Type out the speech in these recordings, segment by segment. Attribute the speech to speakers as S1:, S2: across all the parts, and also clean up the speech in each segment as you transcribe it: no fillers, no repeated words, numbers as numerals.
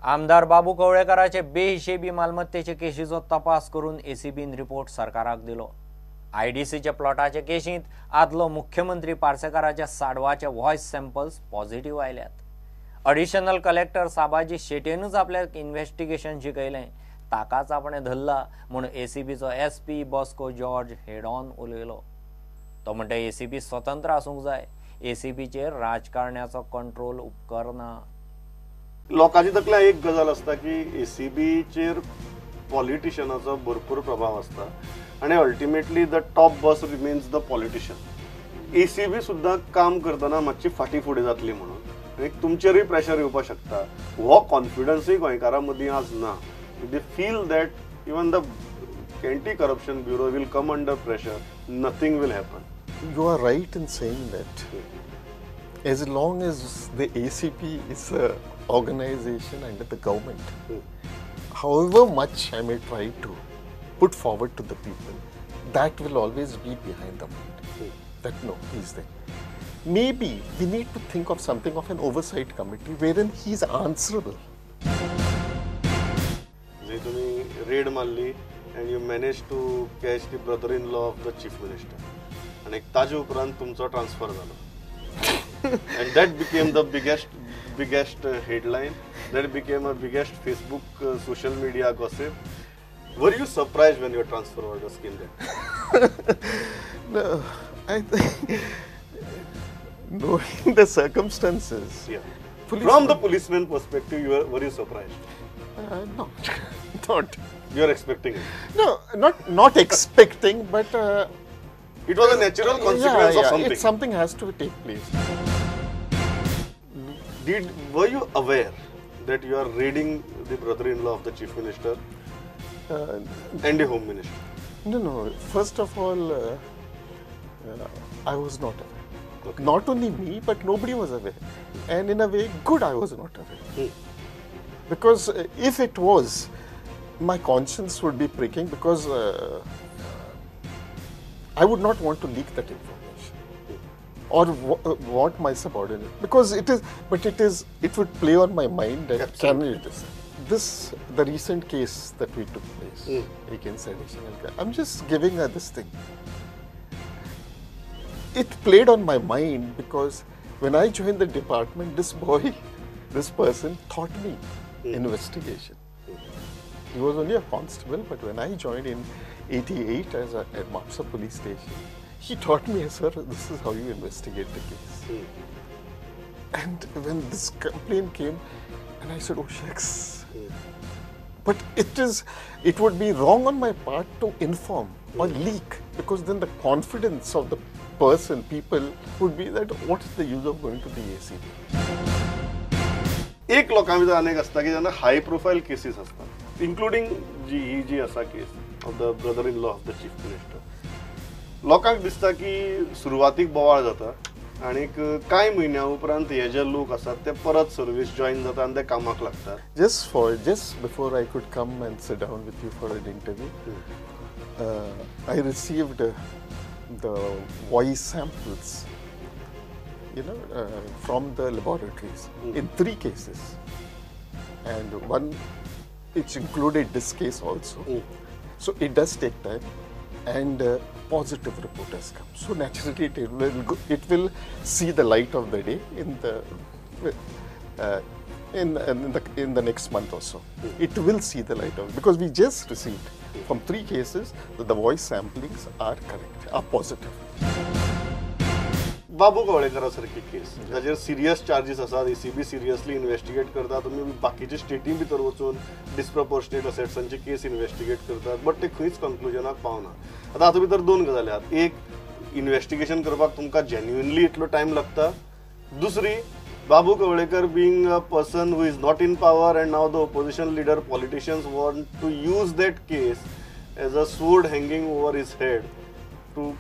S1: आमदार बाबू कवळेकराचे बेहिशेबी मालमत्तेचे केशीचो तपास करून एसीबीन रिपोर्ट सरकाराक दिलो। आयडीसीच्या प्लॉटाचे केशींत आदलो मुख्यमंत्री पार्सेकाराच्या साडवाचे व्हॉइस सॅम्पल्स पॉझिटिव्ह आयल्यात। अडिशनल कलेक्टर साबाजी शेटेनूच आपल्या इन्व्हेस्टिगेशन शिकयलें, ताकाच आपणे धरला म्हूण एसीबीचो SP Bosco George head on उलयलो। तो म्हणटा एसीबी स्वतंत्र आसूंक जाय, एसीबीचेर राजकारण्याचो कंट्रोल उपकरना।
S2: लोकांची तकल्या एक गजाल असता की एसीबीचेर पॉलिटिशियनाचो भरपूर प्रभाव असता आणि ultimately the top boss remains the politician. ACB सुद्धा काम करतना मातशी फाटी फुडें जातली म्हणून आणि तुमचेरय प्रेशर येवपाक शकता। हो कॉन्फिडन्सय गोंयकारां मदीं आज ना। They feel that even the anti corruption bureau will come under pressure, nothing will happen.
S3: You are right in saying that as long as the ACP is an organization under the government, however much I may try to put forward to the people, that will always be behind the mind. That no, he's there. Maybe we need to think of something of an oversight committee wherein he's answerable.
S2: जे तुम्ही red मारली and you managed to catch the brother-in-law of the chief minister. आणि ताजे उपरांत तुमचो transfer जालो and that became the biggest headline, that became a biggest Facebook social media gossip. Were you surprised when your transfer was skimmed?
S3: No, I think knowing the circumstances.
S2: Yeah. From the policeman perspective, were you surprised?
S3: Not.
S2: You are expecting it?
S3: No, not expecting, but
S2: it was a natural consequence of something.
S3: Something has to take place.
S2: Were you aware that you are raiding the brother-in-law of the chief minister and the home minister?
S3: No. First of all, I was not aware.
S2: Okay.
S3: Not only me, but nobody was aware. And in a way, good I was not aware. Because if it was, my conscience would be pricking because I would not want to leak that information or want my subordinate, because it would play on my mind that can it is. The recent case that we took place against additional, I'm just giving her this thing. It played on my mind because when I joined the department, this person taught me investigation. He was only a constable, but when I joined in 88 at Mapsa police station, he taught me, sir, this is how you investigate the case. And when this complaint came, and I said, oh shucks. But it would be wrong on my part to inform or leak, because then the confidence of the people would be that what is the use of going to the ACB?
S2: एक लोकांभितर अनेक असता की ज्यांना high profile cases असतात, including ही जी असा case of the brother in law of the chief minister. लोकांक दिसता की सुरवातीक बोवाळ जाता आणि कांय म्हयन्या उपरांत हे जे लोक असतात ते परत सर्व्हिस जॉईन जातात आणि ते कामाक लागतात।
S3: Just before I could come and sit down with you for an interview, I received the voice samples, from the laboratories in 3 cases, and one which included this case also. So it does take time, and positive report has come. So naturally it will see the light of the day in the next month or so. It will see the light of, because we just received from 3 cases that the voice samplings are correct, are positive.
S2: Babu कवळेकरासारखी case जाचेर serious charges आसात, ACB seriously investigate करता, तुम्ही बाकीचे स्टेटी भितर वचून disproportionate असेट्सांची केस इन्व्हेस्टिगेट करतात, बट ते खंयच कन्क्लुजनाक पावना। आतां हातूंत भितर 2 गजाली आसात, एक इन्व्हेस्टिगेशन करपाक तुमकां जेन्युइनली इतलो टायम लागता, दुसरी बाबू Kavlekar being a person who is not in power and now the opposition leader politicians want to use that case as a sword hanging over his head to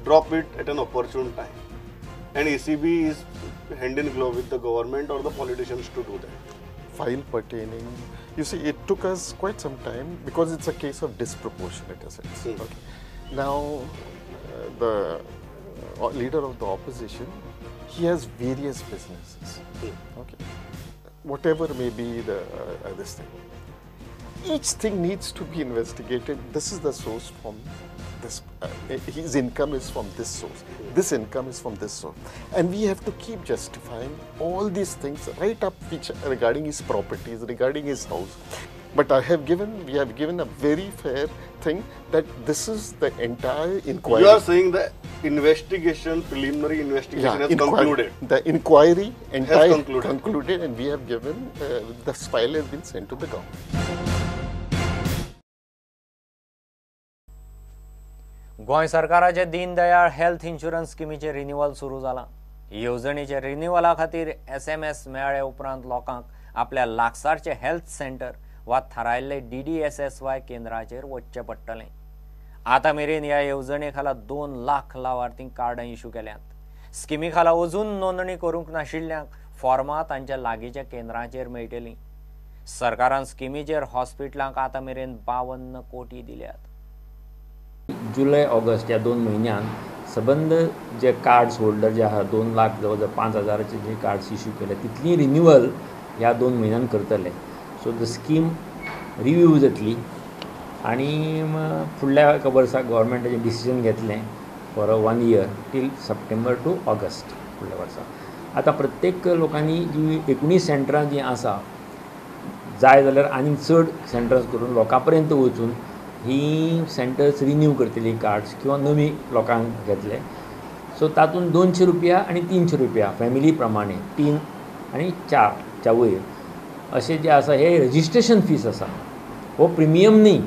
S2: drop it at an opportune time. And ACB is hand in glove with the government or the politicians to do that.
S3: File pertaining, you see, it took us quite some time because it's a case of disproportionate assets. Okay. Now, the leader of the opposition, he has various businesses. Okay. whatever may be this thing. Each thing needs to be investigated. This is the source from this. His income is from this source. This income is from this source, and we have to keep justifying all these things right up which regarding his properties, regarding his house. But we have given a very fair thing that this is the entire inquiry.
S2: You are saying the investigation, preliminary investigation has concluded.
S3: The inquiry
S2: has
S3: concluded, and we have given the file has been sent to the government.
S1: Goa सरकाराचे दीनदयाळ health insurance स्किमीचे renewal सुरू जाला. येवजणेचे रिन्युअला खातीर SMS मेळ्ळे उपरांत लोकांक आपल्या लागसारचे health centre वा थारायल्ले DDSSY केंद्राचेर वचचें पडटलें. आतां मेरेन ह्या येवजणे खाला 2 लाख लावार्थींक कार्डां इश्यू केल्यात. स्किमी खाला अजून नोंदणी करूंक नाशिल्ल्यांक फॉर्मां तांच्या लागींच्या केंद्राचेर मेळटलीं. सरकारान स्किमीचेर हॉस्पिटलांक आतां मेरेन 52 कोटी दिल्यात.
S4: जुलै ऑगस्ट ह्या 2 म्हयन्यांत सबंद जे कार्ड्स होल्डर जे आहा 2 लाख जवळ 5,000चे जे कार्ड्स इश्यू केले तितली रिन्युअल ह्या 2 म्हयन्यांत करतले. सो द स्कीम रिव्यू जातली आनी फुडल्या एका वर्साक गव्हर्मेंटाचें डिसिजन घेतलें for 1 year till September to August फुडल्या वर्साक. आतां प्रत्येक लोकांनी जी 19 सेंटरां जी आसा जाय जाल्यार आनी चड सेंटर्स करून लोकां पर्यंत वचून ही सेंटर्स रिन्यू करतली कार्ड्स किंवा नवी लोकांक घेतले. सो तातूंत 200 रुपया आनी 300 रुपया फॅमिली प्रमाणे 3 आनी 4च्या वयर अशें जे आसा हे रजिस्ट्रेशन फीस आसा. हो प्रिमियम न्ही,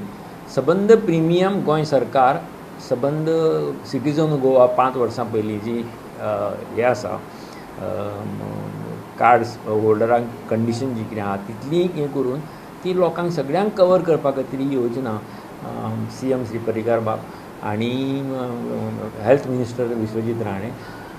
S4: सबंद प्रिमियम गोंय सरकार सबंद सिटीजन गोवा 5 वर्सां पयलीं जी हे आसा कार्ड्स होल्डरांक कंडिशन जी कितें आहा तितली हे करून ती लोकांक सगळ्यांक कवर करपा खातीर ही योजना CM श्री पर्रीकार बाब आनी हेल्थ मिनिस्टर विश्वजीत राणे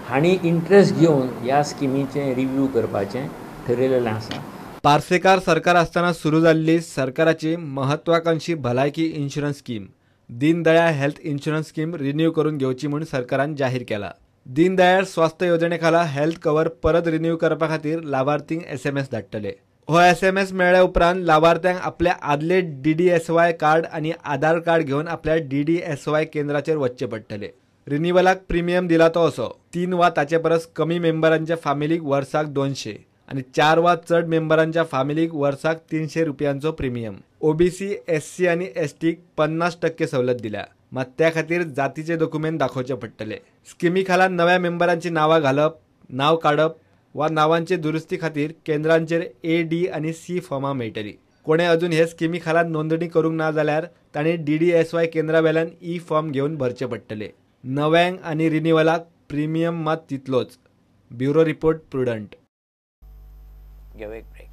S4: हांणी इंट्रस्ट घेवन ह्या स्किमीचें रिव्यू करपाचें ठरयलेलें आसा.
S5: पार्सेकार सरकार आसतना सुरू जाल्ली सरकाराची महत्वाकांक्षी भलायकी इन्शुरन्स स्कीम दीनदयाळ हेल्थ इन्शुरन्स स्कीम रिन्यू करून घेवची म्हूण सरकारान जाहीर केला. दीनदयाळ स्वास्थ्य येवजणे खाला हेल्थ कवर परत रिन्यू करपा खातीर लाभार्थींक SMS धाडटले. हो SMS मेळ्ळ्या उपरांत लाभार्थ्यांक आपले आदले DDSY कार्ड आनी आधार कार्ड घेवन आपल्या DDSY केंद्राचेर वचचें पडटलें. रिन्युअलाक प्रिमियम दिला तो असो 3 वा ताचे परस कमी मेंबरांच्या फामिलीक वर्साक 200 आनी 4 वा चड मेंबरांच्या फामिलीक वर्साक 300 रुपयांचो प्रिमियम. OBC, SC आनी STक 50% सवलत दिल्या, मात त्या खातीर जातीचे डॉक्युमेंट दाखोवचे पडटले. स्किमी खाला नव्या मेंबरांची नांवां घालप, नांव काडप वा नांवांचे दुरुस्ती खातीर केंद्रांचेर A, D आनी C फॉर्मां मेळटलीं. कोणे अजून हे स्किमी खाला नोंदणी करूंक ना जाल्यार तांणी DDSY केंद्रा वेल्यान E फॉर्म घेवन भरचे पडटले. नव्यांक आनी रिन्युअलाक प्रिमियम मात तितलोच. Bureau report prudent.
S1: घेऊ एक ब्रेक.